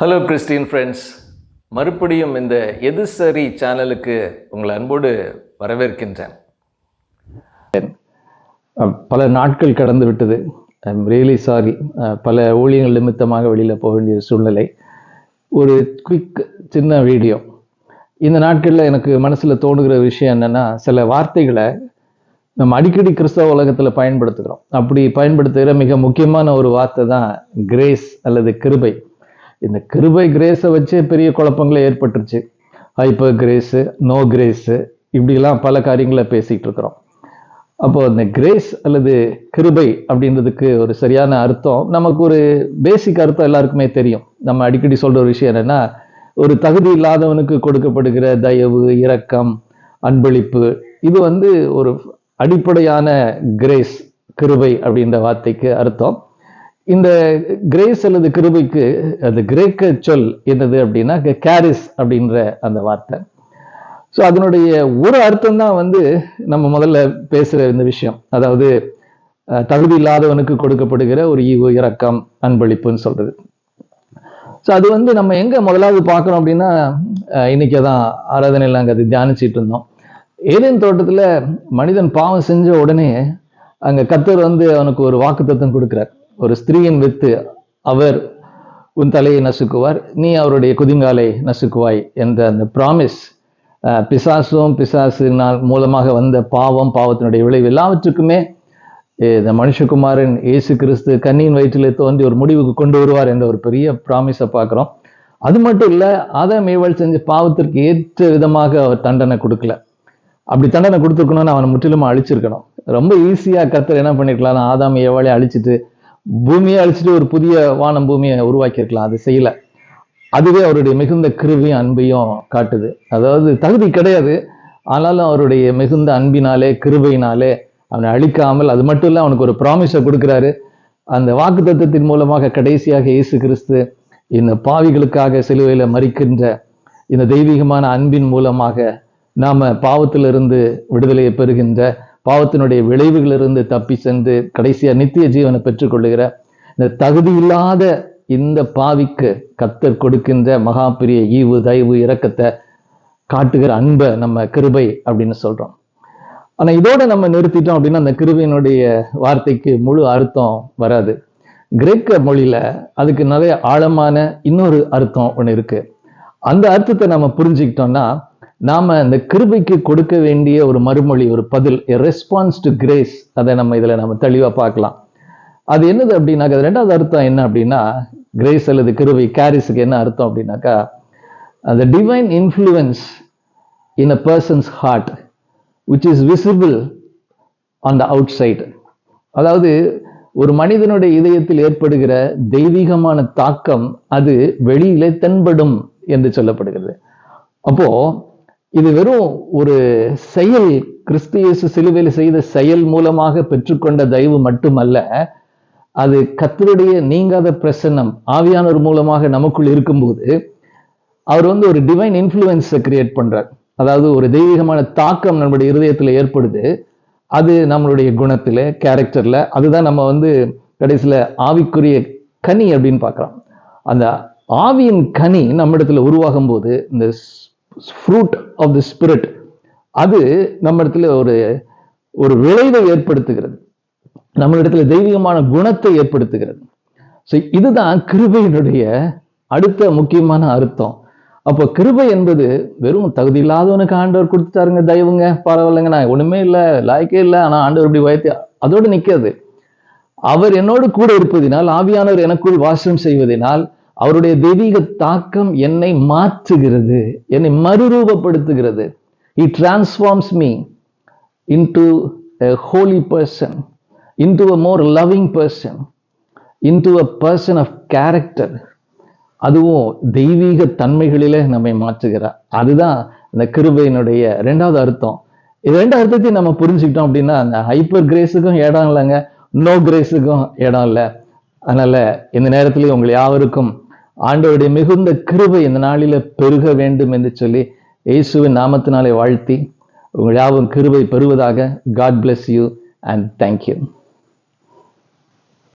Hello Christian friends, மறுபடியும் இந்த எது சரி சேனலுக்கு உங்களை அன்போடு வரவேற்கின்றேன். பல நாட்கள் கடந்து விட்டது. I am really sorry. பல ஊழியங்கள் நிமித்தமாக வெளியில் போக வேண்டிய சூழ்நிலை. ஒரு குவிக் சின்ன வீடியோ. இந்த நாட்களில் எனக்கு மனசில் தோணுகிற விஷயம் என்னென்னா, சில வார்த்தைகளை நம்ம அடிக்கடி கிறிஸ்தவ உலகத்தில் பயன்படுத்துகிறோம். அப்படி பயன்படுத்துகிற மிக முக்கியமான ஒரு வார்த்தை தான் கிரேஸ் அல்லது கிருபை. இந்த கிருபை கிரேஸை வச்சே பெரிய குழப்பங்களே ஏற்பட்டுருச்சு. ஹைப்பர் கிரேஸு, நோ கிரேஸு, இப்படிலாம் பல காரியங்களை பேசிகிட்டு இருக்கிறோம். அப்போது இந்த கிரேஸ் அல்லது கிருபை அப்படின்றதுக்கு ஒரு சரியான அர்த்தம், நமக்கு ஒரு பேசிக் அர்த்தம் எல்லாருக்குமே தெரியும். நம்ம அடிக்கடி சொல்கிற ஒரு விஷயம் என்னென்னா, ஒரு தகுதி இல்லாதவனுக்கு கொடுக்கப்படுகிற தயவு, இரக்கம், அன்பளிப்பு, இது ஒரு அடிப்படையான கிரேஸ், கிருபை அப்படின்ற வார்த்தைக்கு அர்த்தம். இந்த கிரேஸ் அல்லது கிருபைக்கு அது கிரேக்க சொல் என்னது அப்படின்னா கேரிஸ் அப்படின்ற அந்த வார்த்தை. ஸோ அதனுடைய ஒரு அர்த்தம் தான் நம்ம முதல்ல பேசுகிற இந்த விஷயம். அதாவது தகுதி இல்லாதவனுக்கு கொடுக்கப்படுகிற ஒரு ஈவு, இரக்கம், அன்பளிப்புன்னு சொல்றது. ஸோ அது நம்ம எங்க முதலாவது பார்க்கணும் அப்படின்னா, இன்னைக்கு தான் ஆராதனையில் நாங்கள் அது தியானிச்சிட்டு இருந்தோம். ஏதேன் தோட்டத்தில் மனிதன் பாவம் செஞ்ச உடனே அங்கே கர்த்தர் அவனுக்கு ஒரு வாக்குத்தத்தம் கொடுக்குறார். ஒரு ஸ்திரீயின் வித்து, அவர் உன் தலையை நசுக்குவார், நீ அவருடைய குதிங்காலை நசுக்குவாய் என்ற அந்த ப்ராமிஸ், பிசாசினால் மூலமாக வந்த பாவத்தினுடைய விளைவு எல்லாவற்றுக்குமே இந்த மனுஷகுமாரன் இயேசு கிறிஸ்து கன்னியின் வயிற்றிலே தோன்றி ஒரு முடிவுக்கு கொண்டு வருவார் என்ற ஒரு பெரிய ப்ராமிஸை பார்க்குறோம். அது மட்டும் இல்லை, ஆதாம் ஏவாள் செஞ்ச பாவத்திற்கு ஏற்ற விதமாக அவர் தண்டனை கொடுக்கல. அப்படி தண்டனை கொடுத்துருக்கணும்னு அவனை முற்றிலுமா அழிச்சிருக்கணும். ரொம்ப ஈஸியாக கர்த்தர் என்ன பண்ணிருக்கலாம், ஆதாம் ஏவாளை அழிச்சிட்டு பூமியை அழிச்சிட்டு ஒரு புதிய வானம் பூமியை உருவாக்கியிருக்கலாம். அது செய்யல. அதுவே அவருடைய மிகுந்த கிருபையும் அன்பையும் காட்டுது. அதாவது தகுதி கிடையாது, ஆனாலும் அவருடைய மிகுந்த அன்பினாலே, கிருபையினாலே அவனை அழிக்காமல், அது மட்டும் இல்லை, அவனுக்கு ஒரு ப்ராமிஸை கொடுக்குறாரு. அந்த வாக்குத்தத்தத்தின் மூலமாக கடைசியாக இயேசு கிறிஸ்து இந்த பாவிகளுக்காக சிலுவையில் மரிக்கின்ற இந்த தெய்வீகமான அன்பின் மூலமாக நாம பாவத்திலிருந்து விடுதலையை பெறுகின்ற, பாவத்தினுடைய விளைவுகளிலிருந்து தப்பி சென்று கடைசியா நித்திய ஜீவனை பெற்றுக்கொள்ளுகிற இந்த தகுதி இல்லாத இந்த பாவிக்கு கர்த்தர் கொடுக்கின்ற மகா பெரிய ஈவு, தயவு, இரக்கத்தை காட்டுகிற அன்பை நம்ம கிருபை அப்படின்னு சொல்றோம். ஆனா இதோட நம்ம நிறுத்திட்டோம் அப்படின்னா அந்த கிருபையினுடைய வார்த்தைக்கு முழு அர்த்தம் வராது. கிரேக்க மொழியில அதுக்கு நிறைய ஆழமான இன்னொரு அர்த்தம் ஒன்று இருக்கு. அந்த அர்த்தத்தை நம்ம புரிஞ்சுக்கிட்டோம்னா நாம இந்த கிருபைக்கு கொடுக்க வேண்டிய ஒரு மறுமொழி, ஒரு பதில், ரெஸ்பான்ஸ் டு கிரேஸ், அதை நம்ம இதுல நம்ம தெளிவா பார்க்கலாம். அது என்னது அப்படின்னாக்கா, அது ரெண்டாவது அர்த்தம் என்ன அப்படின்னா, கிரேஸ் அல்லது கிருபை கேரிஸுக்கு என்ன அர்த்தம் அப்படின்னாக்கா, அந்த divine influence in a person's heart which is visible on the outside. அதாவது ஒரு மனிதனுடைய இதயத்தில் ஏற்படுகிற தெய்வீகமான தாக்கம் அது வெளியிலே தென்படும் என்று சொல்லப்படுகிறது. அப்போ இது வெறும் ஒரு செயல், கிறிஸ்து இயேசு சிலுவையில் செய்த செயல் மூலமாக பெற்றுக்கொண்ட தயவு மட்டுமல்ல, அது கர்த்தருடைய நீங்காத பிரசன்னம் ஆவியானவர் மூலமாக நமக்குள் இருக்கும்போது அவர் ஒரு டிவைன் இன்ஃப்ளூயன்ஸை கிரியேட் பண்றார். அதாவது ஒரு தெய்வீகமான தாக்கம் நம்மளுடைய இருதயத்தில் ஏற்படுது. அது நம்மளுடைய குணத்துல, கேரக்டர்ல, அதுதான் நம்ம கடைசியில ஆவிக்குரிய கனி அப்படின்னு பார்க்கலாம். அந்த ஆவியின் கனி நம்ம இடத்துல உருவாகும் போது, இந்த ஃப்ரூட் ஆஃப் தி ஸ்பிரிட், அது நம்ம இடத்துல ஒரு விளைவை ஏற்படுத்துகிறது, நம்ம இடத்துல தெய்வீகமான குணத்தை ஏற்படுத்துகிறது. ஸோ இதுதான் கிருபையினுடைய அடுத்த முக்கியமான அர்த்தம். அப்போ கிருபை என்பது வெறும் தகுதி இல்லாதவனுக்கு ஆண்டவர் கொடுத்துட்டாருங்க, தயவுங்க, பரவாயில்லைங்க, நான் ஒண்ணுமே இல்லை, லாய்க்கே இல்லை, ஆனா ஆண்டவர் இப்படி வயத்தி அதோடு நிற்காது. அவர் என்னோடு கூட இருப்பதினால், ஆவியானவர் எனக்குள் வாசம் செய்வதனால் அவருடைய தெய்வீக தாக்கம் என்னை மாற்றுகிறது, என்னை மறுரூபப்படுத்துகிறது. He transforms me into a holy person, into a more loving person, into a person of character. அதுவும் தெய்வீக தன்மைகளிலே நம்மை மாற்றுகிறார். அதுதான் இந்த கிருபையினுடைய இரண்டாவது அர்த்தம். இது ரெண்டு அர்த்தத்தையும் நம்ம புரிஞ்சுக்கிட்டோம் அப்படின்னா அந்த ஹைப்பர் கிரேஸுக்கும் இடம் இல்லைங்க, நோ கிரேஸுக்கும் இடம் இல்லை. அதனால இந்த நேரத்தில் உங்கள் யாவருக்கும் ஆண்டவருடைய மிகுந்த கிருபை இந்த நாளில பெருக வேண்டும் என்று சொல்லி இயேசுவின் நாமத்தினாலே வாழ்த்தி உங்கள் யாவும் கிருபை பெறுவதாக. God bless you and thank you.